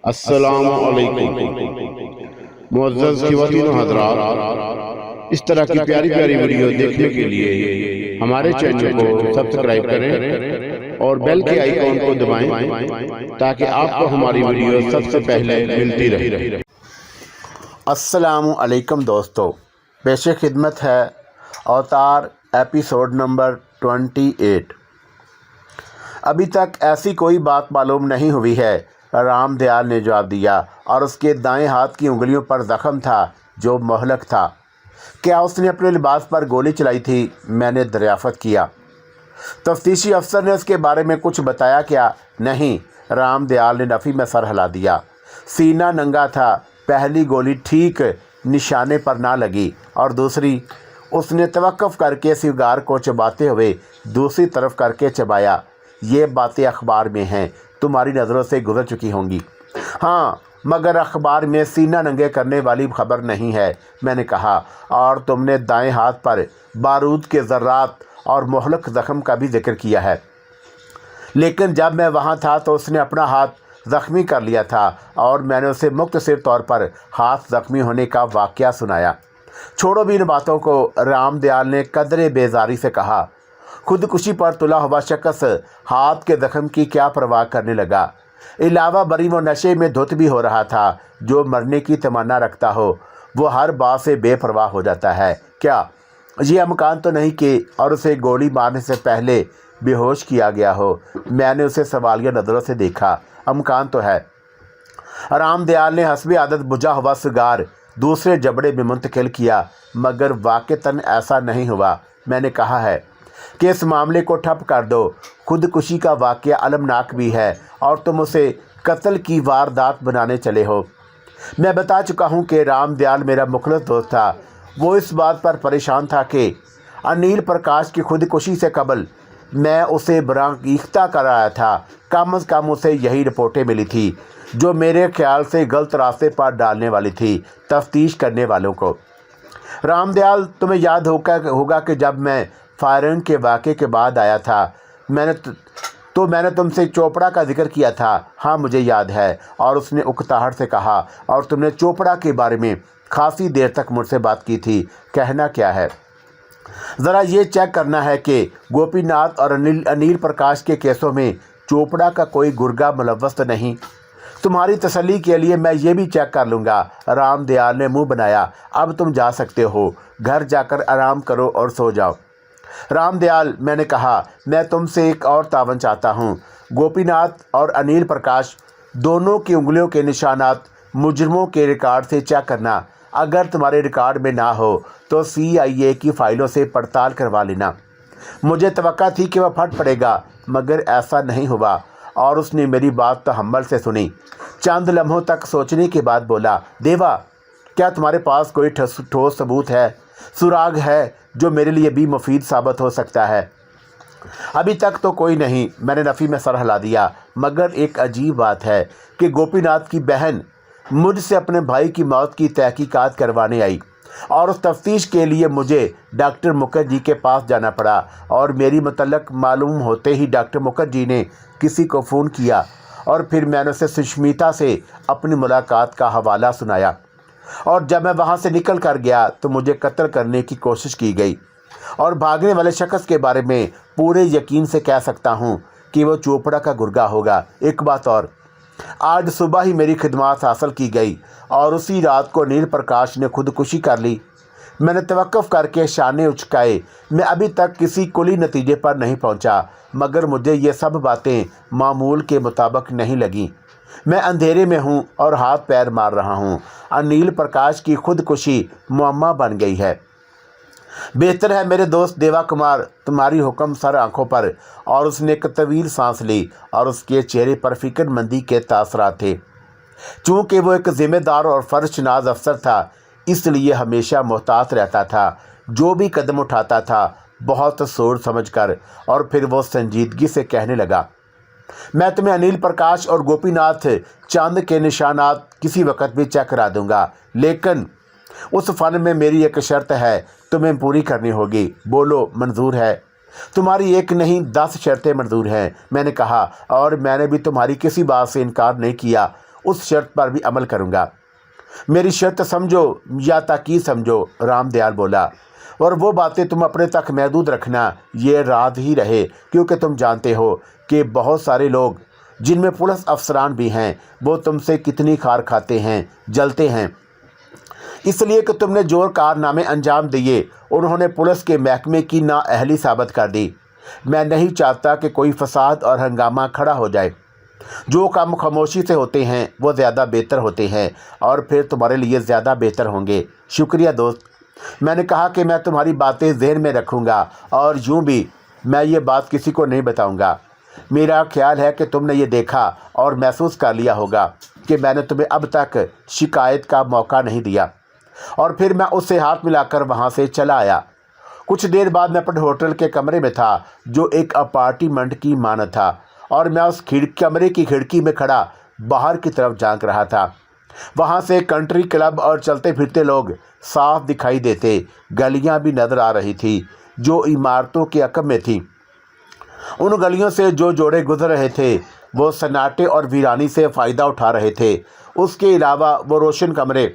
السلام علیکم معزز خواتین و حضرات، اس طرح کی پیاری پیاری ویڈیو دیکھنے کے لیے ہمارے چینل کو سبسکرائب کریں اور بیل کے آئیکن کو دبائیں تاکہ آپ کو ہماری ویڈیو سب سے پہلے ملتی رہے۔ السلام علیکم دوستو، پیش خدمت ہے اوتار ایپیسوڈ نمبر 28۔ ابھی تک ایسی کوئی بات معلوم نہیں ہوئی ہے، رام دیال نے جواب دیا، اور اس کے دائیں ہاتھ کی انگلیوں پر زخم تھا جو مہلک تھا۔ کیا اس نے اپنے لباس پر گولی چلائی تھی؟ میں نے دریافت کیا۔ تفتیشی افسر نے اس کے بارے میں کچھ بتایا کیا؟ نہیں، رام دیال نے نفی میں سر ہلا دیا۔ سینہ ننگا تھا، پہلی گولی ٹھیک نشانے پر نہ لگی اور دوسری، اس نے توقف کر کے سگار کو چباتے ہوئے دوسری طرف کر کے چبایا۔ یہ باتیں اخبار میں ہیں، تمہاری نظروں سے گزر چکی ہوں گی۔ ہاں، مگر اخبار میں سینہ ننگے کرنے والی خبر نہیں ہے، میں نے کہا، اور تم نے دائیں ہاتھ پر بارود کے ذرات اور مہلک زخم کا بھی ذکر کیا ہے۔ لیکن جب میں وہاں تھا تو اس نے اپنا ہاتھ زخمی کر لیا تھا اور میں نے اسے مختصر طور پر ہاتھ زخمی ہونے کا واقعہ سنایا۔ چھوڑو بھی ان باتوں کو، رام دیال نے قدرے بیزاری سے کہا۔ خودکشی پر تلا ہوا شخص ہاتھ کے زخم کی کیا پرواہ کرنے لگا؟ علاوہ بری وہ نشے میں دھت بھی ہو رہا تھا۔ جو مرنے کی تمنا رکھتا ہو وہ ہر بات سے بے پرواہ ہو جاتا ہے۔ کیا یہ امکان تو نہیں کہ اور اسے گولی مارنے سے پہلے بے ہوش کیا گیا ہو؟ میں نے اسے سوالیہ نظروں سے دیکھا۔ امکان تو ہے۔ رام دیال نے حسب عادت بجھا ہوا سگار دوسرے جبڑے میں منتقل کیا، مگر واقعتاً ایسا نہیں ہوا۔ میں نے کہا ہے کہ اس معاملے کو ٹھپ کر دو۔ خودکشی کا واقعہ المناک بھی ہے اور تم اسے قتل کی واردات بنانے چلے ہو۔ میں بتا چکا ہوں کہ رام دیال میرا مخلص دوست تھا۔ وہ اس بات پر پریشان تھا کہ انیل پرکاش کی خودکشی سے قبل میں اسے برانگیختہ کر آیا تھا۔ کم از کم اسے یہی رپورٹیں ملی تھی جو میرے خیال سے غلط راستے پر ڈالنے والی تھی تفتیش کرنے والوں کو۔ رام دیال، تمہیں یاد ہوگا کہ جب میں فائرنگ کے واقعے کے بعد آیا تھا میں نے تم سے چوپڑا کا ذکر کیا تھا۔ ہاں، مجھے یاد ہے، اور اس نے اکتاہٹ سے کہا، اور تم نے چوپڑا کے بارے میں خاصی دیر تک مجھ سے بات کی تھی۔ کہنا کیا ہے؟ ذرا یہ چیک کرنا ہے کہ گوپی ناتھ اور انیل پرکاش کے کیسوں میں چوپڑا کا کوئی گرگا ملوث تو نہیں۔ تمہاری تسلی کے لیے میں یہ بھی چیک کر لوں گا۔ رام دیال نے منہ بنایا۔ اب تم جا سکتے ہو، گھر جا کر آرام کرو اور سو جاؤ۔ رام دیال، میں نے کہا، میں تم سے ایک اور تعاون چاہتا ہوں۔ گوپی ناتھ اور انیل پرکاش دونوں کی انگلیوں کے نشانات مجرموں کے ریکارڈ سے چیک کرنا۔ اگر تمہارے ریکارڈ میں نہ ہو تو CIA کی فائلوں سے پڑتال کروا لینا۔ مجھے توقع تھی کہ وہ پھٹ پڑے گا، مگر ایسا نہیں ہوا، اور اس نے میری بات تحمل سے سنی۔ چند لمحوں تک سوچنے کے بعد بولا، دیوا، کیا تمہارے پاس کوئی ٹھوس ثبوت ہے، سراغ ہے جو میرے لیے بھی مفید ثابت ہو سکتا ہے؟ ابھی تک تو کوئی نہیں، میں نے نفی میں سر ہلا دیا، مگر ایک عجیب بات ہے کہ گوپی ناتھ کی بہن مجھ سے اپنے بھائی کی موت کی تحقیقات کروانے آئی، اور اس تفتیش کے لیے مجھے ڈاکٹر مکھرجی کے پاس جانا پڑا، اور میری متعلق معلوم ہوتے ہی ڈاکٹر مکھرجی نے کسی کو فون کیا، اور پھر میں نے اسے سشمیتا سے اپنی ملاقات کا حوالہ سنایا، اور جب میں وہاں سے نکل کر گیا تو مجھے قتل کرنے کی کوشش کی گئی، اور بھاگنے والے شخص کے بارے میں پورے یقین سے کہہ سکتا ہوں کہ وہ چوپڑا کا گرگا ہوگا۔ ایک بات اور، آج صبح ہی میری خدمات حاصل کی گئی اور اسی رات کو انیل پرکاش نے خودکشی کر لی۔ میں نے توقف کر کے شانے اچکائے۔ میں ابھی تک کسی کلی نتیجے پر نہیں پہنچا، مگر مجھے یہ سب باتیں معمول کے مطابق نہیں لگیں۔ میں اندھیرے میں ہوں اور ہاتھ پیر مار رہا ہوں۔ انیل پرکاش کی خودکشی معمہ بن گئی ہے۔ بہتر ہے میرے دوست دیوا کمار، تمہاری حکم سر آنکھوں پر۔ اور اس نے ایک طویل سانس لی، اور اس کے چہرے پر فکر مندی کے تاثرات تھے۔ چونکہ وہ ایک ذمہ دار اور فرض شناس افسر تھا، اس لیے ہمیشہ محتاط رہتا تھا۔ جو بھی قدم اٹھاتا تھا بہت سوچ سمجھ کر، اور پھر وہ سنجیدگی سے کہنے لگا، میں تمہیں انیل پرکاش اور گوپی ناتھ چاند کے نشانات کسی وقت بھی چیک کرا دوں گا، لیکن اس فن میں میری ایک شرط ہے، تمہیں پوری کرنی ہوگی۔ بولو، منظور ہے؟ تمہاری ایک نہیں 10 شرطیں منظور ہیں، میں نے کہا، اور میں نے بھی تمہاری کسی بات سے انکار نہیں کیا۔ उस शर्त पर भी अमल करूँगा। मेरी शर्त समझो या ताकीद समझो, रामदयाल बोला, और वो बातें तुम अपने तक महदूद रखना, ये राज ही रहे, क्योंकि तुम जानते हो कि बहुत सारे लोग जिनमें पुलिस अफसरान भी हैं वो तुमसे कितनी खार खाते हैं, जलते हैं, इसलिए कि तुमने जो कारनामे अंजाम दिए उन्होंने पुलिस के महकमे की नाअहली साबित कर दी। मैं नहीं चाहता कि कोई फसाद और हंगामा खड़ा हो जाए। जो काम खामोशी से होते हैं वो ज़्यादा बेहतर होते हैं और फिर तुम्हारे लिए ज़्यादा बेहतर होंगे। शुक्रिया दोस्त। मैंने कहा कि मैं तुम्हारी बातें ज़हन में रखूँगा और यूँ भी मैं ये बात किसी को नहीं बताऊँगा। मेरा ख्याल है कि तुमने ये देखा और महसूस कर लिया होगा कि मैंने तुम्हें अब तक शिकायत का मौका नहीं दिया। और फिर मैं उससे हाथ मिलाकर वहाँ से चला आया। कुछ देर बाद मैं अपने होटल के कमरे में था जो एक अपार्टमेंट की मानद था, और मैं उस कमरे की खिड़की में खड़ा बाहर की तरफ झांक रहा था। वहाँ से कंट्री क्लब और चलते फिरते लोग साफ दिखाई देते। गलियाँ भी नज़र आ रही थी जो इमारतों के अकब में थी। उन गलियों से जो जोड़े गुजर रहे थे वो सन्नाटे और वीरानी से फ़ायदा उठा रहे थे। उसके अलावा वो रोशन कमरे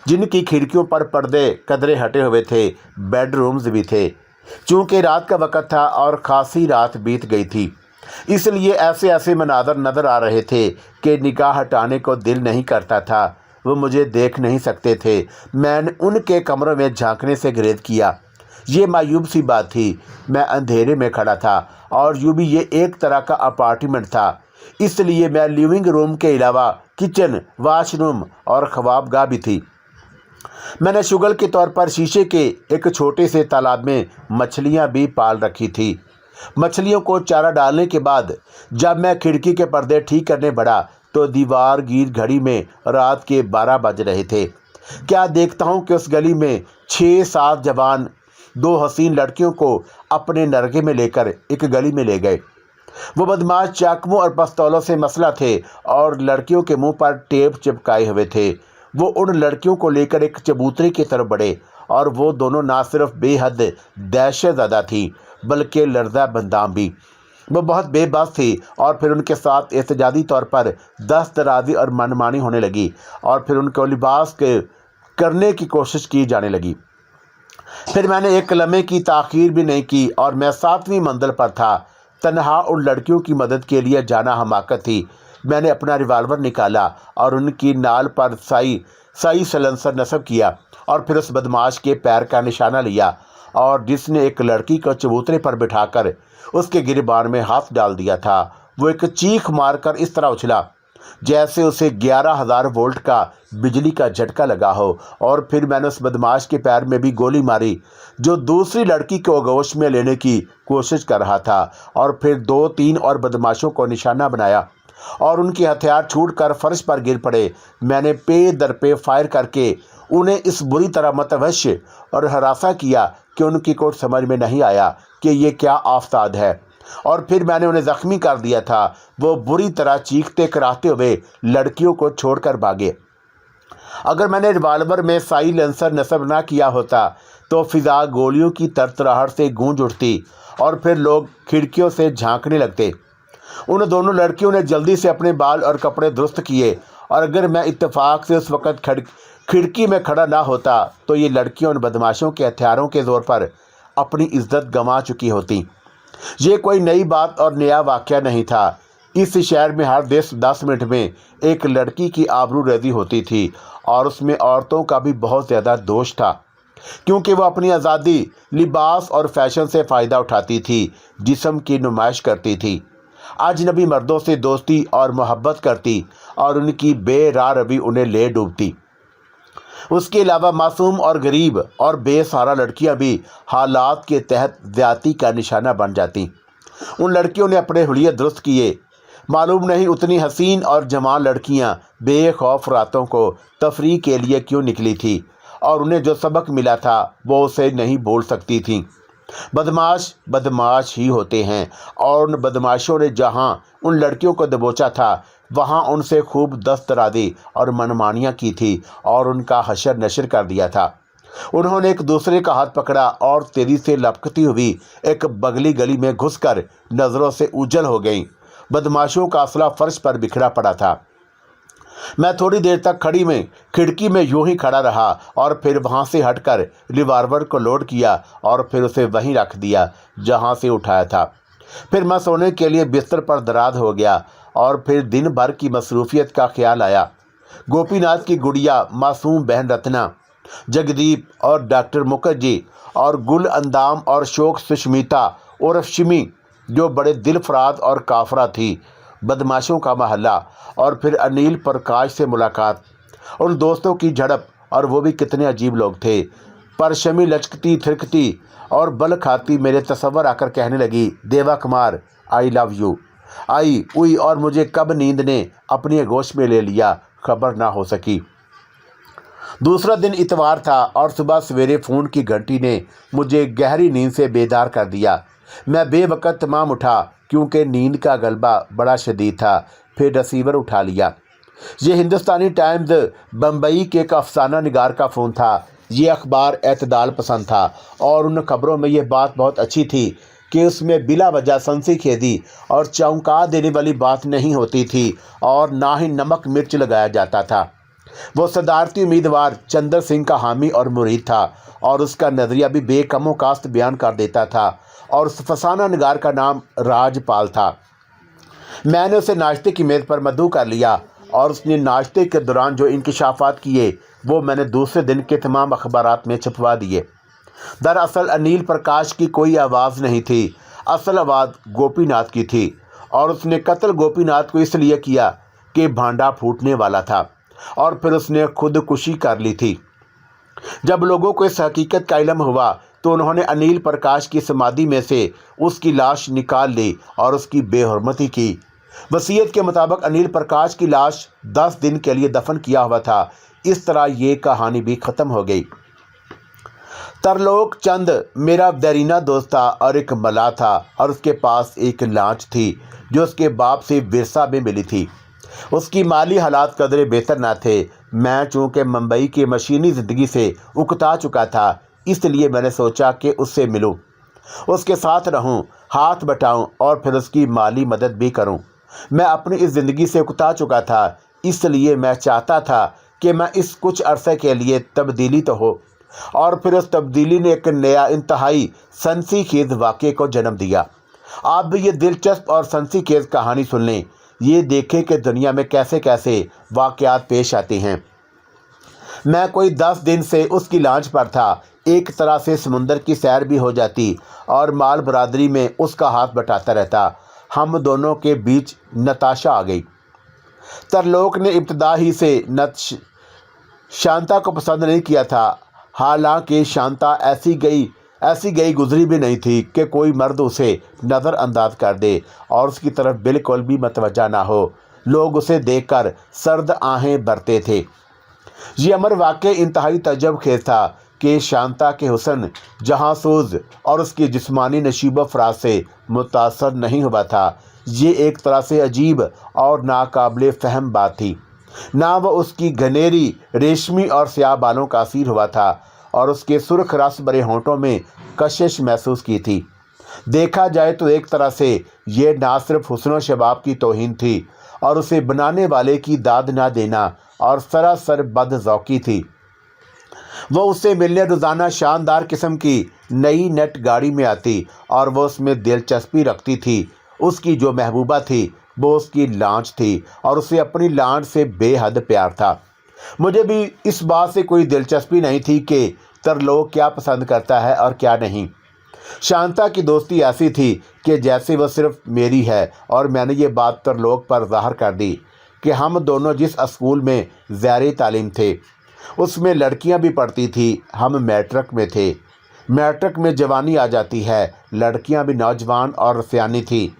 जिनकी खिड़कियों पर पर्दे कदरे हटे हुए थे, बेडरूम्स भी थे। चूँकि रात का वक़्त था और खासी रात बीत गई थी, इसलिए ऐसे ऐसे मनाज़र नज़र आ रहे थे कि निगाह हटाने को दिल नहीं करता था। वो मुझे देख नहीं सकते थे। मैंने उनके कमरों में झांकने से गुरेज किया। ये मायूब सी बात थी। मैं अंधेरे में खड़ा था और यूँ भी ये एक तरह का अपार्टमेंट था, इसलिए मैं लिविंग रूम के अलावा किचन, वाशरूम और ख्वाबगाह भी थी। मैंने शुगल के तौर पर शीशे के एक छोटे से तालाब में मछलियां भी पाल रखी थी। मछलियों को चारा डालने के बाद जब मैं खिड़की के पर्दे ठीक करने बढ़ा तो दीवार गिर घड़ी में रात के 12 बज रहे थे। क्या देखता हूँ कि उस गली में 6-7 जवान 2 हसीन लड़कियों को अपने नरगे में लेकर एक गली में ले गए। वो बदमाश चाकू और पिस्तौलों से मसला थे और लड़कियों के मुंह पर टेप चिपकाए हुए थे। वो उन लड़कियों को लेकर एक चबूतरे की तरफ बढ़े और वो दोनों ना सिर्फ बेहद दहशतज़दा थी बल्कि लर्ज़ा बंदाम भी। वो बहुत बेबस थी और फिर उनके साथ एहतजाजी तौर पर दस्तराजी और मनमानी होने लगी और फिर उनको लिबास करने की कोशिश की जाने लगी। फिर मैंने एक लम्हे की ताख़ीर भी नहीं की और मैं 7वीं मंजिल पर था। तन्हा उन लड़कियों की मदद के लिए जाना हमाकत थी। मैंने अपना रिवाल्वर निकाला और उनकी नाल पर सही सलेंसर नस्ब किया और फिर उस बदमाश के पैर का निशाना लिया और जिसने एक लड़की को चबूतरे पर बिठाकर उसके गिरबान में हाथ डाल दिया था। वो एक चीख मारकर इस तरह उछला जैसे उसे 11,000 वोल्ट का बिजली का झटका लगा हो, और फिर मैंने उस बदमाश के पैर में भी गोली मारी जो दूसरी लड़की को गोश में लेने की कोशिश कर रहा था, और फिर 2-3 और बदमाशों को निशाना बनाया और उनके हथियार छूटकर फर्श पर गिर पड़े। मैंने पे दर पे फायर करके उन्हें इस बुरी तरह मतवश और हरासा किया कि उनकी कोई समझ में नहीं आया कि ये क्या आफताब है, और फिर मैंने उन्हें ज़ख्मी कर दिया था। वो बुरी तरह चीखते कराहते हुए लड़कियों को छोड़कर भागे। अगर मैंने रिवाल्वर में साइलेंसर नस्ब ना किया होता तो फिजा गोलियों की तरतराहट से गूंज उठती और फिर लोग खिड़कियों से झांकने लगते। उन दोनों लड़कियों ने जल्दी से अपने बाल और कपड़े दुरुस्त किए, और अगर मैं इत्तेफाक से उस वक़्त खिड़की में खड़ा ना होता तो ये लड़कियां उन बदमाशों के हथियारों के ज़ोर पर अपनी इज्जत गंवा चुकी होती। ये कोई नई बात और नया वाक़या नहीं था। इस शहर में हर 10 मिनट में एक लड़की की आबरू रेज़ी होती थी, और उसमें औरतों का भी बहुत ज़्यादा दोष था, क्योंकि वह अपनी आज़ादी, लिबास और फैशन से फ़ायदा उठाती थी, जिस्म की नुमाइश करती थी, अजनबी मर्दों से दोस्ती और मोहब्बत करती और उनकी बेरारबी उन्हें ले डूबती। उसके अलावा मासूम और गरीब और बेसहारा लड़कियां भी हालात के तहत ज़्यादती का निशाना बन जाती। उन लड़कियों ने अपने हुलिये दुरुस्त किए। मालूम नहीं उतनी हसीन और जवान लड़कियां बेखौफ रातों को तफरीह के लिए क्यों निकली थी, और उन्हें जो सबक मिला था वो उसे नहीं बोल सकती थीं। बदमाश ही होते हैं, और उन बदमाशों ने जहां उन लड़कियों को दबोचा था वहां उनसे खूब दस्तराजी और मनमानियां की थी और उनका हशर नशर कर दिया था। उन्होंने एक दूसरे का हाथ पकड़ा और तेजी से लपकती हुई एक बगली गली में घुसकर नज़रों से उजल हो गईं। बदमाशों का असला फर्श पर बिखरा पड़ा था। मैं थोड़ी देर तक खिड़की में यूं ही खड़ा रहा और फिर वहां से हटकर रिवॉल्वर को लोड किया और फिर उसे वहीं रख दिया जहां से उठाया था। फिर मैं सोने के लिए बिस्तर पर दराज हो गया और फिर दिन भर की मसरूफियत का ख्याल आया। गोपीनाथ की गुड़िया मासूम बहन रत्ना, जगदीप और डॉक्टर मुखर्जी और गुल अंदाम और शोक सुष्मिता और शिमी जो बड़े दिलफराद और काफरा थी, बदमाशों का महल्ला, और फिर अनिल प्रकाश से मुलाकात, उन दोस्तों की झड़प, और वो भी कितने अजीब लोग थे। पर शमी लचकती थिरकती और बल खाती मेरे तस्वर आकर कहने लगी, देवा कुमार आई लव यू। आई उई और मुझे कब नींद ने अपनी आगोश में ले लिया, खबर ना हो सकी। दूसरा दिन इतवार था और सुबह सवेरे फ़ोन की घंटी ने मुझे गहरी नींद से बेदार कर दिया। मैं बेवक़्त तमाम उठा क्योंकि नींद का गलबा बड़ा शदीद था। फिर रिसीवर उठा लिया। ये हिंदुस्तानी टाइम्स बम्बई के एक अफसाना निगार का फ़ोन था। ये अखबार एतदाल पसंद था और उन खबरों में यह बात बहुत अच्छी थी कि उसमें बिला वजह सनसनीखेज़ी और चौंका देने वाली बात नहीं होती थी और ना ही नमक मिर्च लगाया जाता था। वो सदारती उम्मीदवार चंद्र सिंह का हामी और मुरीद था और उसका नज़रिया भी बेकमो कास्त बयान कर देता था और उस फसाना निगार का नाम राजपाल था। मैंने उसे नाश्ते की मेज़ पर मदऊ कर लिया और उसने नाश्ते के दौरान जो इंकशाफात किए वो मैंने दूसरे दिन के तमाम अखबारात में छपवा दिए। दरअसल अनिल प्रकाश की कोई आवाज़ नहीं थी, असल आवाज़ गोपीनाथ की थी और उसने कत्ल गोपीनाथ को इसलिए किया कि भांडा फूटने वाला था और फिर उसने खुदकुशी कर ली थी। जब लोगों को इस हकीकत का इल्म हुआ तो उन्होंने अनिल प्रकाश की समाधि में से उसकी लाश निकाल ली और उसकी बेहुरमती की। वसीयत के मुताबिक अनिल प्रकाश की लाश 10 दिन के लिए दफन किया हुआ था। इस तरह ये कहानी भी ख़त्म हो गई। तरलोक चंद मेरा देरीना दोस्त था और एक मल्लाह था और उसके पास एक लांच थी जो उसके बाप से विरसा में मिली थी। उसकी माली हालात कदरे बेहतर ना थे। मैं चूँकि मुंबई की मशीनी ज़िंदगी से उकता चुका था, इसलिए मैंने सोचा कि उससे मिलूं, उसके साथ रहूं, हाथ बटाऊं और फिर उसकी माली मदद भी करूं। मैं अपनी इस ज़िंदगी से उकता चुका था, इसलिए मैं चाहता था कि मैं इस कुछ अरसे के लिए तब्दीली तो हो। और फिर उस तब्दीली ने एक नया इंतहाई सनसीखेज़ वाक़े को जन्म दिया। आप भी ये दिलचस्प और सनसीखेज़ कहानी सुन लें, ये देखें कि दुनिया में कैसे कैसे वाक़यात पेश आते हैं। मैं कोई 10 दिन से उसकी लांच पर था। एक तरह से समुंदर की सैर भी हो जाती और माल बरादरी में उसका हाथ बटाता रहता। हम दोनों के बीच नताशा आ गई। तरलोक ने इब्तदा ही से शांता को पसंद नहीं किया था। हालांकि शांता ऐसी गई गुजरी भी नहीं थी कि कोई मर्द उसे नज़रअंदाज कर दे और उसकी तरफ बिल्कुल भी मतवज्जा ना हो। लोग उसे देखकर सर्द आहें भरते थे। ये अमर वाक़या इंतहाई तजब खेज था कि शांता के हुस्न जहाँसूज और उसकी जिस्मानी नशीब फराज से मुतासर नहीं हुआ था। ये एक तरह से अजीब और नाकाबिले फ़हम बात थी। ना वो उसकी घनेरी रेशमी और स्याह बालों का असीर हुआ था और उसके सुर्ख रस भरे होंठों में कशिश महसूस की थी। देखा जाए तो एक तरह से ये ना सिर्फ हुस्न शबाब की तौहीन थी और उसे बनाने वाले की दाद ना देना और सरासर बदज़ौक़ी थी। वो उससे मिलने रोज़ाना शानदार किस्म की नई नेट गाड़ी में आती और वो उसमें दिलचस्पी रखती थी। उसकी जो महबूबा थी वो उसकी लांच थी और उसे अपनी लांच से बेहद प्यार था। मुझे भी इस बात से कोई दिलचस्पी नहीं थी कि तरलोक क्या पसंद करता है और क्या नहीं। शांता की दोस्ती ऐसी थी कि जैसे वह सिर्फ मेरी है और मैंने ये बात तरलोक पर ज़ाहिर कर दी कि हम दोनों जिस स्कूल में ज़ारी तालीम थे उसमें लड़कियां भी पढ़ती थी। हम मैट्रिक में थे। मैट्रिक में जवानी आ जाती है, लड़कियां भी नौजवान और सियानी थी।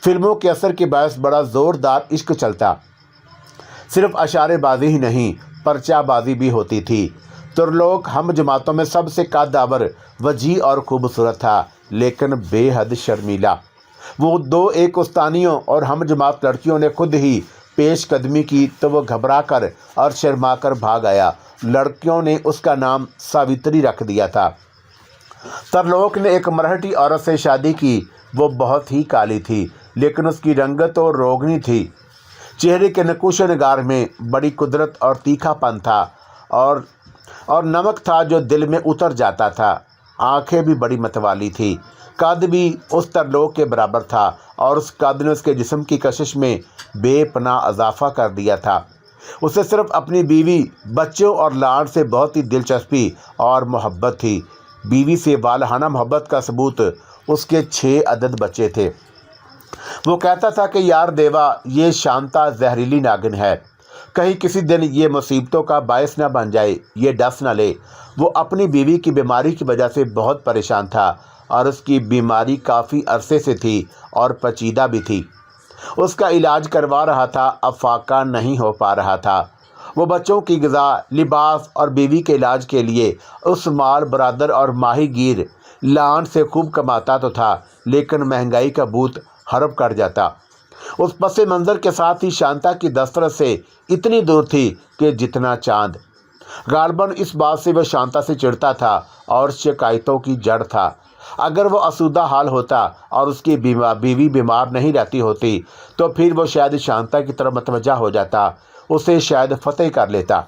फिल्मों के असर के बायस बड़ा ज़ोरदार इश्क चलता। सिर्फ अशारेबाजी ही नहीं, पर्चाबाजी भी होती थी। तरलोक हम जमातों में सबसे कादावर, वजी और खूबसूरत था, लेकिन बेहद शर्मीला। वो 2-1 उस्तानियों और हम जमात लड़कियों ने खुद ही पेश कदमी की तो वो घबरा कर और शर्मा कर भाग आया। लड़कियों ने उसका नाम सावित्री रख दिया था। तरलोक ने एक मराठी औरत से शादी की। वो बहुत ही काली थी, लेकिन उसकी रंगत और रोगनी थी। चेहरे के नकुश नगार में बड़ी कुदरत और तीखापन था और नमक था जो दिल में उतर जाता था। आंखें भी बड़ी मतवाली थी। कद भी उस तरलोक के बराबर था और उस कद ने उसके जिस्म की कशिश में बेपनाह इजाफा कर दिया था। उसे सिर्फ अपनी बीवी, बच्चों और लाड से बहुत ही दिलचस्पी और मोहब्बत थी। बीवी से वालहाना मोहब्बत का सबूत उसके 6 अदद बच्चे थे। वो कहता था कि यार देवा, ये शांता जहरीली नागिन है, कहीं किसी दिन ये मुसीबतों का बायस ना बन जाए, ये डस ना ले। वो अपनी बीवी की बीमारी की वजह से बहुत परेशान था और उसकी बीमारी काफ़ी अरसे से थी और पेचीदा भी थी। उसका इलाज करवा रहा था, अफाका नहीं हो पा रहा था। वो बच्चों की ग़िज़ा, लिबास और बीवी के इलाज के लिए उस माल बरादर और माहीगीर लान से खूब कमाता तो था, लेकिन महंगाई का बूत हड़प कर जाता। उस पसे मंज़र के साथ ही शांता की दस्तरस से इतनी दूर थी कि जितना चाँद। गालबन इस बात से वह शांता से चिढ़ता था और शिकायतों की जड़ था। अगर वो आसूदा हाल होता और उसकी बीवी बीमार नहीं रहती होती तो फिर वो शायद शांता की तरफ मतवज्जा हो जाता, उसे शायद फतेह कर लेता।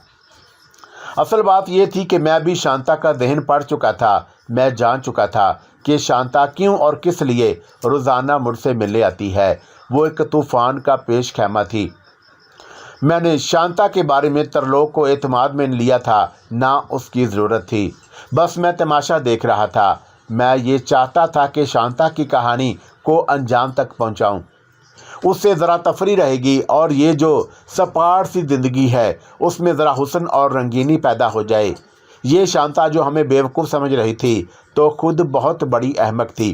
असल बात यह थी कि मैं भी शांता का ज़हन पढ़ चुका था। मैं जान चुका था कि शांता क्यों और किस लिए रोज़ाना मुझसे मिलने आती है। वो एक तूफ़ान का पेश खैमा थी। मैंने शांता के बारे में तरलोक को एतमाद में लिया था, ना उसकी ज़रूरत थी। बस मैं तमाशा देख रहा था। मैं ये चाहता था कि शांता की कहानी को अंजाम तक पहुंचाऊं। उससे ज़रा तफरी रहेगी और ये जो सपाट सी ज़िंदगी है उसमें ज़रा हुस्न और रंगीनी पैदा हो जाए। ये शांता जो हमें बेवकूफ़ समझ रही थी तो खुद बहुत बड़ी अहमक थी।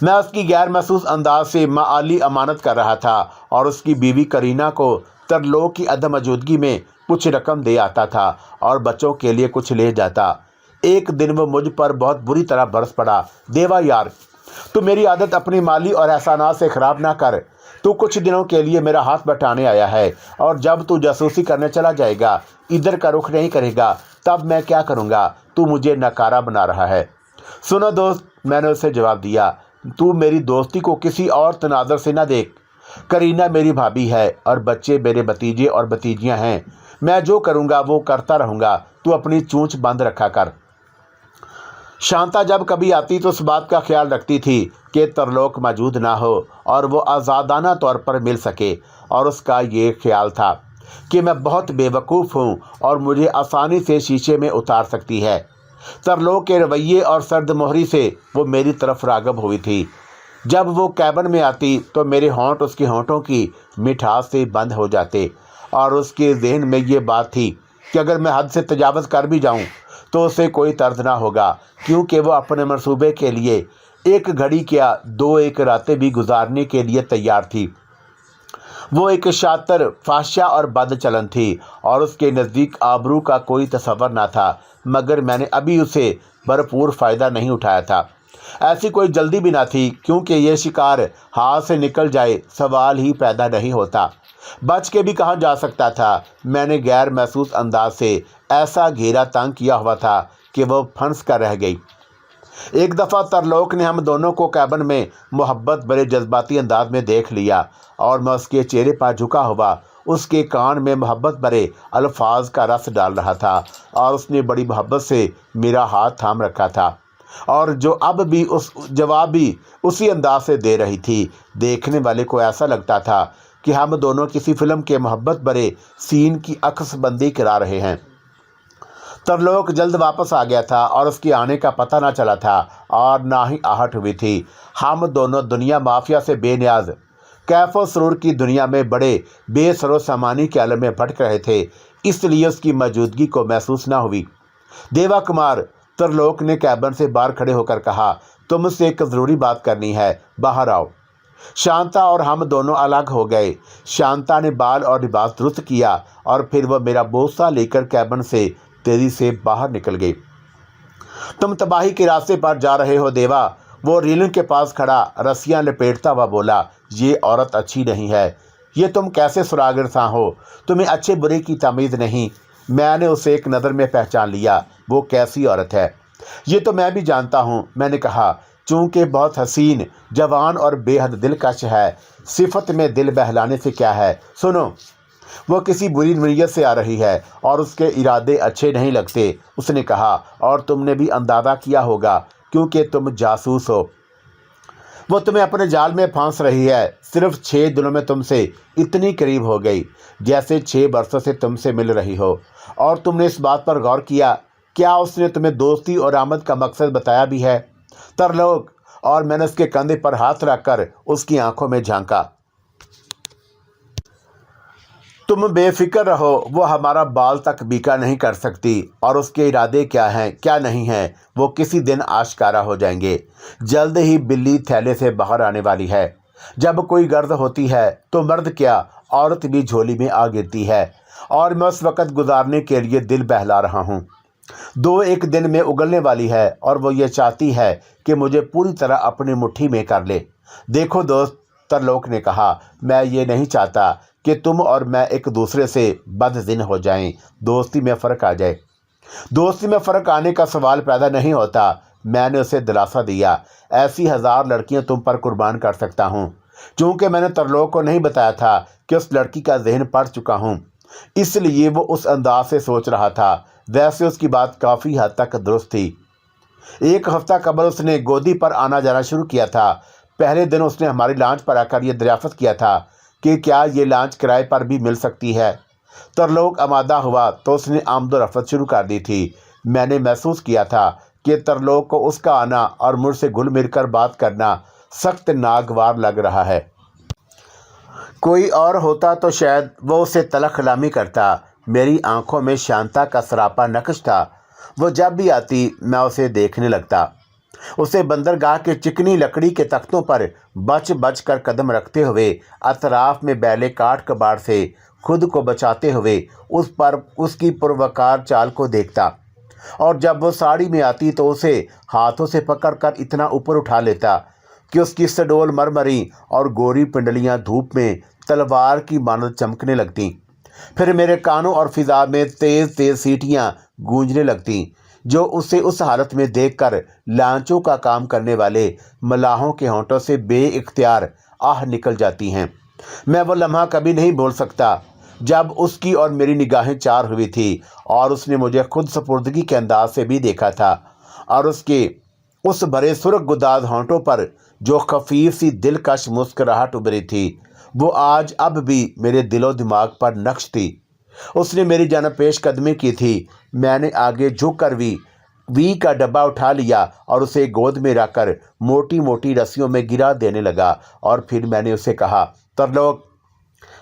मैं उसकी गैर महसूस अंदाज से माली अमानत कर रहा था और उसकी बीवी करीना को तरलोक की अदम मौजूदगी में कुछ रकम दे आता था और बच्चों के लिए कुछ ले जाता। एक दिन वो मुझ पर बहुत बुरी तरह बरस पड़ा। देवा यार, तू मेरी आदत अपनी माली और एहसानात से ख़राब ना कर। तू कुछ दिनों के लिए मेरा हाथ बटाने आया है और जब तू जासूसी करने चला जाएगा, इधर का रुख नहीं करेगा, तब मैं क्या करूँगा? तू मुझे नकारा बना रहा है। सुनो दोस्त, मैंने उसे जवाब दिया, तू मेरी दोस्ती को किसी और तनाज़र से ना देख। करीना मेरी भाभी है और बच्चे मेरे भतीजे और भतीजियाँ हैं। मैं जो करूँगा वो करता रहूँगा। तू अपनी चूंच बंद रखा कर। शांता जब कभी आती तो उस बात का ख्याल रखती थी कि तरलोक मौजूद ना हो और वो आज़ादाना तौर पर मिल सके, और उसका ये ख्याल था कि मैं बहुत बेवकूफ़ हूँ और मुझे आसानी से शीशे में उतार सकती है। तरलोक के रवैये और सर्द मोहरी से वो मेरी तरफ राग़िब हुई थी। जब वो कैबिन में आती तो मेरे होंठ उसके होंठों की मिठास से बंद हो जाते और उसके ज़हन में ये बात थी कि अगर मैं हद से तजावज़ कर भी जाऊँ तो उसे कोई तर्द ना होगा, क्योंकि वो अपने मंसूबे के लिए एक घड़ी क्या 2-1 रातें भी गुजारने के लिए तैयार थी। वो एक शातिर, फाशा और बदचलन थी और उसके नज़दीक आबरू का कोई तसव्वुर ना था, मगर मैंने अभी उसे भरपूर फ़ायदा नहीं उठाया था। ऐसी कोई जल्दी भी ना थी, क्योंकि ये शिकार हाथ से निकल जाए सवाल ही पैदा नहीं होता। बच के भी कहाँ जा सकता था। मैंने गैर महसूस अंदाज से ऐसा घेरा तंग किया हुआ था कि वो फंस कर रह गई। एक दफ़ा तरलोक ने हम दोनों को कैबिन में मोहब्बत भरे जज्बाती अंदाज में देख लिया और मैं उसके चेहरे पर झुका हुआ उसके कान में मोहब्बत भरे अल्फाज का रस डाल रहा था और उसने बड़ी मोहब्बत से मेरा हाथ थाम रखा था और जो अब भी जवाब भी उसी अंदाज से दे रही थी। देखने वाले को ऐसा लगता था कि हम दोनों किसी फिल्म के मोहब्बत भरे सीन की अक्सबंदी करा रहे हैं। तरलोक जल्द वापस आ गया था और उसके आने का पता ना चला था और ना ही आहट हुई थी। हम दोनों दुनिया माफिया से बेनियाज कैफो सरूर की दुनिया में बड़े बेसरो सामानी के आलम में भटक रहे थे, इसलिए उसकी मौजूदगी को महसूस ना हुई। देवा कुमार, तरलोक ने कैबिन से बाहर खड़े होकर कहा, तुमसे एक ज़रूरी बात करनी है, बाहर आओ। शांता और हम दोनों अलग हो गए। शांता ने बाल और लिबास दुरुस्त किया और फिर वह मेरा बोसा लेकर कैबिन से तेजी से बाहर निकल गई। तुम तबाही के रास्ते पर जा रहे हो देवा। वो रेलिंग के पास खड़ा रस्सियां लपेटता हुआ बोला, ये औरत अच्छी नहीं है। ये तुम कैसे सुराग इंसान हो? तुम्हें अच्छे बुरे की तमीज़ नहीं। मैंने उसे एक नज़र में पहचान लिया। वो कैसी औरत है ये तो मैं भी जानता हूँ। मैंने कहा, चूँकि बहुत हसीन, जवान और बेहद दिलकश है। सिफत में दिल बहलाने से क्या है, सुनो। वो किसी बुरी नीयत से आ रही है और उसके इरादे अच्छे नहीं लगते, उसने कहा। और तुमने भी अंदाज़ा किया होगा क्योंकि तुम जासूस हो। वो तुम्हें अपने जाल में फांस रही है। सिर्फ 6 दिनों में तुमसे इतनी करीब हो गई जैसे 6 बरसों से तुमसे मिल रही हो। और तुमने इस बात पर गौर किया, क्या उसने तुम्हें दोस्ती और आमद का मकसद बताया भी है? तरलोक। और मैंने उसके कंधे पर हाथ रखकर उसकी आंखों में झांका। तुम बेफिक्र रहो, वो हमारा बाल तक बीका नहीं कर सकती। और उसके इरादे क्या हैं क्या नहीं हैं वो किसी दिन आश्कारा हो जाएंगे। जल्द ही बिल्ली थैले से बाहर आने वाली है। जब कोई गर्द होती है तो मर्द क्या, औरत भी झोली में आ गिरती है। और मैं उस वक़्त गुजारने के लिए दिल बहला रहा हूँ। 2-1 दिन में उगलने वाली है और वो ये चाहती है कि मुझे पूरी तरह अपनी मुट्ठी में कर ले। देखो दोस्त, तरलोक ने कहा, मैं ये नहीं चाहता कि तुम और मैं एक दूसरे से बददिन हो जाएं, दोस्ती में फ़र्क आ जाए। दोस्ती में फ़र्क आने का सवाल पैदा नहीं होता। मैंने उसे दिलासा दिया, ऐसी 1000 लड़कियां तुम पर कुर्बान कर सकता हूं। चूँकि मैंने तरलोक को नहीं बताया था कि उस लड़की का जहन पढ़ चुका हूं, इसलिए वो उस अंदाज से सोच रहा था। वैसे उसकी बात काफ़ी हद तक दुरुस्त थी। 1 हफ्ता कबल उसने गोदी पर आना जाना शुरू किया था। पहले दिन उसने हमारी लॉन्च पर आकर यह दरियाफ़त किया था कि क्या ये लॉन्च किराए पर भी मिल सकती है। तरलोक आमादा हुआ तो उसने आमदोरफ़त शुरू कर दी थी। मैंने महसूस किया था कि तरलोक को उसका आना और मुझसे घुल मिल कर बात करना सख्त नागवार लग रहा है। कोई और होता तो शायद वो उसे तलख कलामी करता। मेरी आंखों में शांता का सरापा नक्श था। वो जब भी आती मैं उसे देखने लगता। उसे बंदरगाह के चिकनी लकड़ी के तख्तों पर बच बच कर कदम रखते हुए, अतराफ में बैले काट कबाड़ से खुद को बचाते हुए उस पर उसकी पुरवकार चाल को देखता। और जब वो साड़ी में आती तो उसे हाथों से पकड़कर इतना ऊपर उठा लेता कि उसकी सडोल मरमरी और गोरी पिंडलियां धूप में तलवार की मानद चमकने लगतीं। फिर मेरे कानों और फिजा में तेज़ तेज़ सीटियां गूंजने लगतीं, जो उसे उस हालत में देखकर लांचों का काम करने वाले मलाहों के होंठों से बेइख्तियार आह निकल जाती हैं। मैं वो लम्हा कभी नहीं भूल सकता जब उसकी और मेरी निगाहें चार हुई थी और उसने मुझे खुद सपुर्दगी के अंदाज से भी देखा था। और उसके उस भरे सुर्ख गुदाज होंठों पर जो खफीफ सी दिलकश मुस्कुराहट उभरी थी, वो आज अब भी मेरे दिलो दिमाग पर नक्श थी। उसने मेरी जानब पेश कदमी की थी। मैंने आगे झुक कर वी का डब्बा उठा लिया और उसे गोद में रखकर मोटी मोटी रस्सियों में गिरा देने लगा। और फिर मैंने उसे कहा, तरलोक,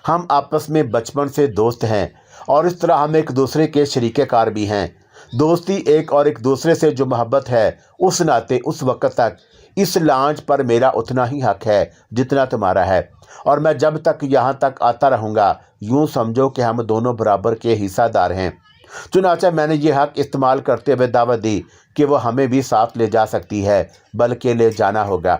हम आपस में बचपन से दोस्त हैं और इस तरह हम एक दूसरे के शरीके कार भी हैं। दोस्ती एक दूसरे से जो मोहब्बत है, उस नाते उस वक़्त तक इस लांच पर मेरा उतना ही हक है जितना तुम्हारा है। और मैं जब तक यहाँ तक आता रहूँगा, यूँ समझो कि हम दोनों बराबर के हिस्सादार हैं। चुनाचा मैंने ये हक इस्तेमाल करते हुए दावत दी कि वो हमें भी साथ ले जा सकती है, बल्कि ले जाना होगा,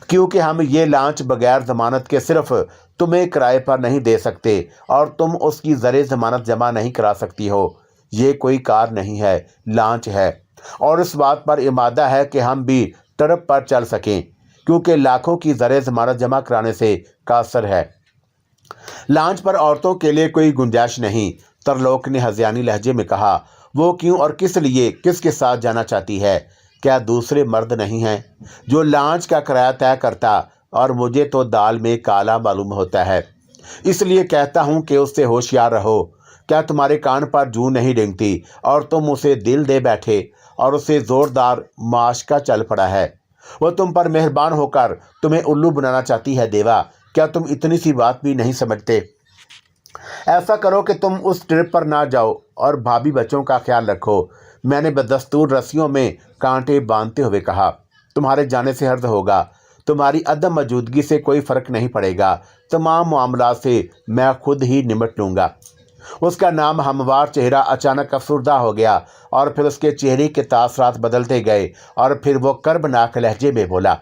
क्योंकि हम ये लांच बगैर ज़मानत के सिर्फ तुम्हें किराए पर नहीं दे सकते और तुम उसकी ज़रे ज़मानत जमा नहीं करा सकती हो। ये कोई कार नहीं है, लांच है। और इस बात पर इमादा है कि हम भी टरप पर चल सकें, क्योंकि लाखों की ज़रे ज़मानत जमा कराने से कासर है। लांच पर औरतों के लिए कोई गुंजाइश नहीं, तरलोक ने हज़ियानी लहजे में कहा। वो क्यों और किस लिए किसके साथ जाना चाहती है? क्या दूसरे मर्द नहीं हैं जो लांच का किराया तय करता? और मुझे तो दाल में काला मालूम होता है, इसलिए कहता हूँ कि उससे होशियार रहो। क्या तुम्हारे कान पर जूं नहीं रेंगती और तुम उसे दिल दे बैठे और उसे ज़ोरदार माशका चल पड़ा है? वो तुम पर मेहरबान होकर तुम्हें उल्लू बनाना चाहती है। देवा, क्या तुम इतनी सी बात भी नहीं समझते? ऐसा करो कि तुम उस ट्रिप पर ना जाओ और भाभी बच्चों का ख्याल रखो। मैंने बदस्तूर रस्सियों में कांटे बांधते हुए कहा। तुम्हारे जाने से हर्ज होगा, तुम्हारी अदम मौजूदगी से कोई फ़र्क नहीं पड़ेगा। तमाम मामला से मैं खुद ही निपट लूँगा। उसका नाम हमवार चेहरा अचानक अफसरदा हो गया और फिर उसके चेहरे के तासरात बदलते गए और फिर वो कर्बनाक लहजे में बोला,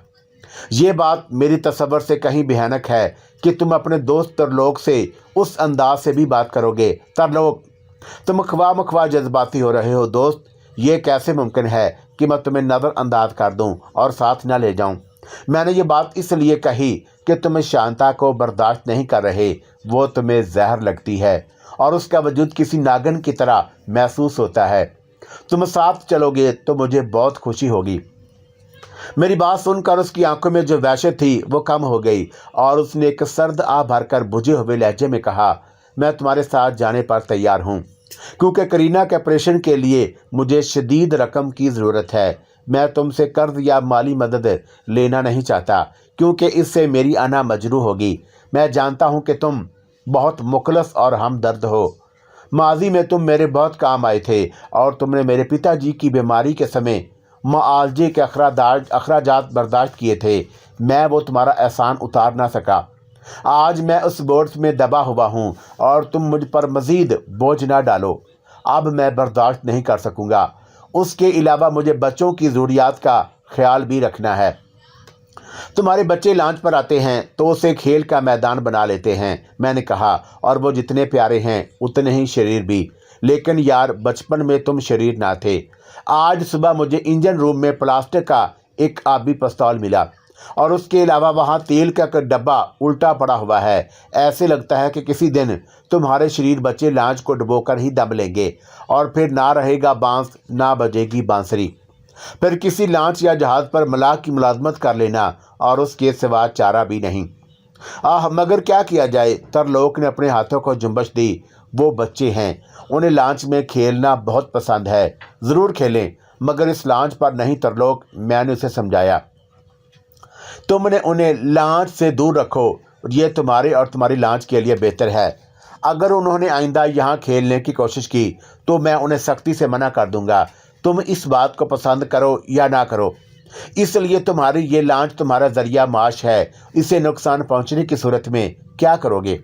ये बात मेरी तसव्वुर से कहीं भयानक है कि तुम अपने दोस्त तरलोक से उस अंदाज से भी बात करोगे। तरलोक, तुम ख्वा मख्वा जज्बाती हो रहे हो दोस्त। ये कैसे मुमकिन है? कि मैं तुम्हें नज़रअंदाज कर दूं और साथ न ले जाऊं। मैंने ये बात इसलिए कही कि तुम शांता को बर्दाश्त नहीं कर रहे, वो तुम्हें जहर लगती है और उसका वजूद किसी नागन की तरह महसूस होता है। तुम साथ चलोगे तो मुझे बहुत खुशी होगी। मेरी बात सुनकर उसकी आंखों में जो वहशत थी वो कम हो गई और उसने एक सर्द आह भरकर बुझे हुए लहजे में कहा, मैं तुम्हारे साथ जाने पर तैयार हूँ, क्योंकि करीना के ऑपरेशन के लिए मुझे शदीद रकम की ज़रूरत है। मैं तुमसे कर्ज या माली मदद लेना नहीं चाहता, क्योंकि इससे मेरी अना मजरू होगी। मैं जानता हूँ कि तुम बहुत मुखलस और हमदर्द हो। माजी में तुम मेरे बहुत काम आए थे और तुमने मेरे पिताजी की बीमारी के समय मुआवजे के अखराजात बर्दाश्त किए थे। मैं वो तुम्हारा एहसान उतार ना सका। आज मैं उस बोझ में दबा हुआ हूँ और तुम मुझ पर मज़ीद बोझ ना डालो। अब मैं बर्दाश्त नहीं कर सकूँगा। उसके अलावा मुझे बच्चों की ज़रूरियात का ख्याल भी रखना है। तुम्हारे बच्चे लॉन्च पर आते हैं तो उसे खेल का मैदान बना लेते हैं, मैंने कहा, और वो जितने प्यारे हैं उतने ही शरीर भी। लेकिन यार, बचपन में तुम शरीर ना थे। आज सुबह मुझे इंजन रूम में प्लास्टिक का एक आबी पिस्तौल मिला और उसके अलावा वहाँ तेल का एक डब्बा उल्टा पड़ा हुआ है। ऐसे लगता है कि किसी दिन तुम्हारे शरीर बच्चे लांच को डुबोकर ही दब लेंगे और फिर ना रहेगा बांस, ना बजेगी बांसुरी। फिर किसी लांच या जहाज़ पर मलाह की मुलाजमत कर लेना और उसके सिवा चारा भी नहीं। मगर क्या किया जाए। तरलोक ने अपने हाथों को जुम्बश दी। वो बच्चे हैं, उन्हें लांच में खेलना बहुत पसंद है। ज़रूर खेलें, मगर इस लांच पर नहीं तरलोक, मैंने उसे समझाया। तुमने उन्हें लांच से दूर रखो, ये तुम्हारे और तुम्हारी लांच के लिए बेहतर है। अगर उन्होंने आइंदा यहाँ खेलने की कोशिश की तो मैं उन्हें सख्ती से मना कर दूंगा। तुम इस बात को पसंद करो या ना करो, इसलिए तुम्हारी ये लांच तुम्हारा जरिया माश है। इसे नुकसान पहुँचने की सूरत में क्या करोगे?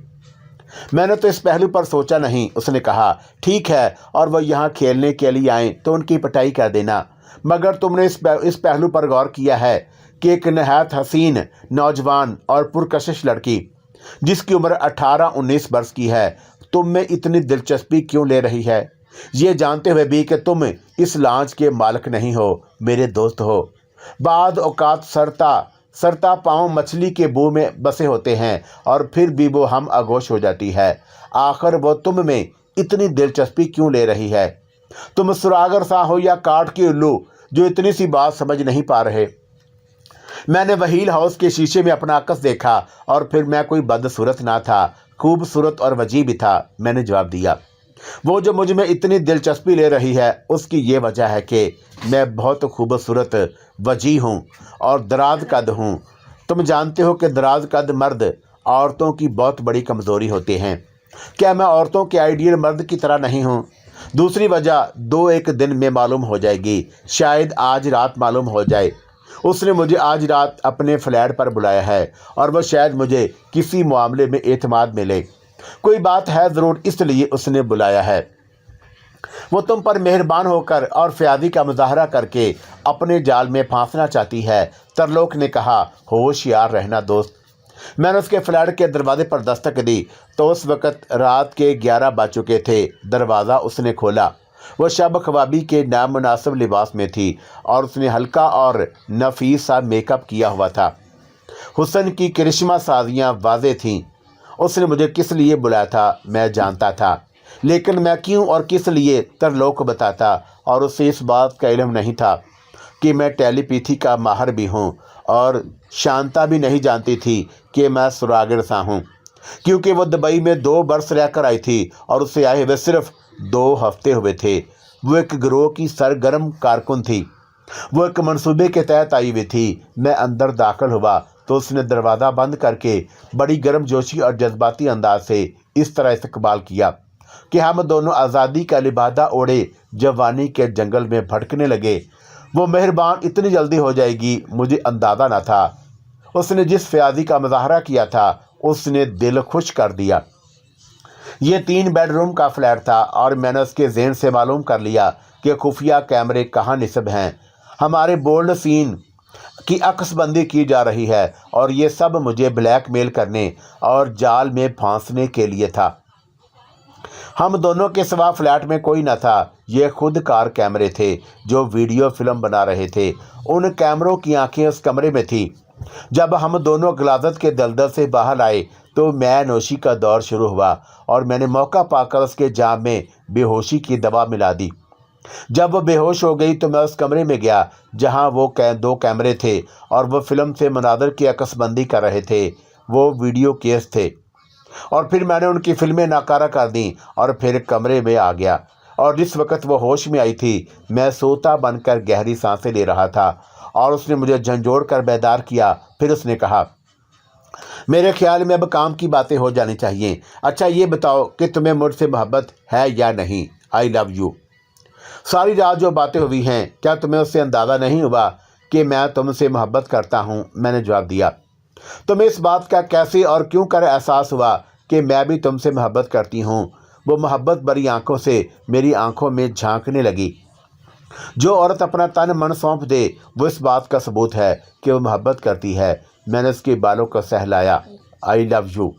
मैंने तो इस पहलू पर सोचा नहीं, उसने कहा। ठीक है, और वह यहाँ खेलने के लिए आए तो उनकी पिटाई कर देना। मगर तुमने इस पहलू पर गौर किया है कि एक नहायत हसीन, नौजवान और पुरकशिश लड़की जिसकी उम्र 18-19 वर्ष की है, तुम में इतनी दिलचस्पी क्यों ले रही है, ये जानते हुए भी कि तुम इस लांच के मालिक नहीं हो, मेरे दोस्त हो। बाद औकात सरता पाँव मछली के मुंह में बसे होते हैं और फिर भी वो हम आगोश हो जाती है। आखिर वो तुम में इतनी दिलचस्पी क्यों ले रही है? तुम सुरागर सा हो या काठ की उल्लू जो इतनी सी बात समझ नहीं पा रहे। मैंने वहील हाउस के शीशे में अपना अक्स देखा और फिर मैं कोई बदसूरत ना था, खूबसूरत और वजी भी था, मैंने जवाब दिया। वो जो मुझ में इतनी दिलचस्पी ले रही है उसकी ये वजह है कि मैं बहुत खूबसूरत, वजी हूँ और दराज कद हूँ। तुम जानते हो कि दराज कद मर्द औरतों की बहुत बड़ी कमज़ोरी होते हैं। क्या मैं औरतों के आइडियल मर्द की तरह नहीं हूँ? दूसरी वजह 2-1 दिन में मालूम हो जाएगी, शायद आज रात मालूम हो जाए। उसने मुझे आज रात अपने फ्लैट पर बुलाया है और वह शायद मुझे किसी मामले में एतमाद मिले। कोई बात है ज़रूर, इसलिए उसने बुलाया है। वो तुम पर मेहरबान होकर और फ़यादी का मुजाहरा करके अपने जाल में फांसना चाहती है, तरलोक ने कहा। होशियार रहना दोस्त। मैंने उसके फ्लैट के दरवाजे पर दस्तक दी तो उस वक़्त रात के 11 बज चुके थे। दरवाज़ा उसने खोला। वह शब ख्वाबी के नामुनासिब लिबास में थी और उसने हल्का और नफीस सा मेकअप किया हुआ था। हुस्न की करिश्मा साजियाँ वाज़े थीं। उसने मुझे किस लिए बुलाया था मैं जानता था, लेकिन मैं क्यों और किस लिए तरलोक को बताता, और उसे इस बात का इल्म नहीं था कि मैं टेलीपैथी का माहिर भी हूँ। और शांता भी नहीं जानती थी कि मैं सुरागर सा हूँ, क्योंकि वो दुबई में 2 बरस रहकर आई थी और उसे आए हुए सिर्फ 2 हफ्ते हुए थे। वो एक गिरोह की सरगर्म कारकुन थी। वो एक मंसूबे के तहत आई हुई थी। मैं अंदर दाखिल हुआ तो उसने दरवाज़ा बंद करके बड़ी गर्मजोशी और जज्बाती अंदाज से इस तरह इस्तकबाल किया कि हम दोनों आज़ादी का लिबादा ओढ़े जवानी के जंगल में भटकने लगे। वो मेहरबान इतनी जल्दी हो जाएगी मुझे अंदाज़ा न था। उसने जिस फ़यादी का मुजाहरा किया था उसने दिल खुश कर दिया। ये 3 बेडरूम का फ्लैट था और मैंने उसके ज़हन से मालूम कर लिया कि खुफिया कैमरे कहाँ निस्ब हैं। हमारे बोल्ड सीन की अक्सबंदी की जा रही है और ये सब मुझे ब्लैकमेल करने और जाल में फांसने के लिए था। हम दोनों के सिवा फ्लैट में कोई न था। ये खुद कार कैमरे थे जो वीडियो फिल्म बना रहे थे। उन कैमरों की आंखें उस कमरे में थी। जब हम दोनों गिलादत के दलदल से बाहर आए तो मैं नोशी का दौर शुरू हुआ और मैंने मौका पाकर उसके जाम में बेहोशी की दवा मिला दी। जब वो बेहोश हो गई तो मैं उस कमरे में गया जहां वो दो कैमरे थे और वो फिल्म से मनाज़र की अकसबंदी कर रहे थे। वो वीडियो केस थे और फिर मैंने उनकी फिल्में नाकारा कर दी और फिर कमरे में आ गया। और जिस वक्त वो होश में आई थी मैं सोता बनकर गहरी सांसें ले रहा था और उसने मुझे झंझोड़ कर बेदार किया। फिर उसने कहा, मेरे ख्याल में अब काम की बातें हो जानी चाहिए। अच्छा ये बताओ कि तुम्हें मुझसे मोहब्बत है या नहीं? I love you. सारी रात जो बातें हुई हैं क्या तुम्हें उससे अंदाज़ा नहीं हुआ कि मैं तुमसे मोहब्बत करता हूँ? मैंने जवाब दिया। तुम्हें इस बात का कैसे और क्यों कर एहसास हुआ कि मैं भी तुमसे मोहब्बत करती हूँ? वो मोहब्बत भरी आंखों से मेरी आंखों में झांकने लगी। जो औरत अपना तन मन सौंप दे वो इस बात का सबूत है कि वो मोहब्बत करती है। मैंने उसके बालों को सहलाया। I love you.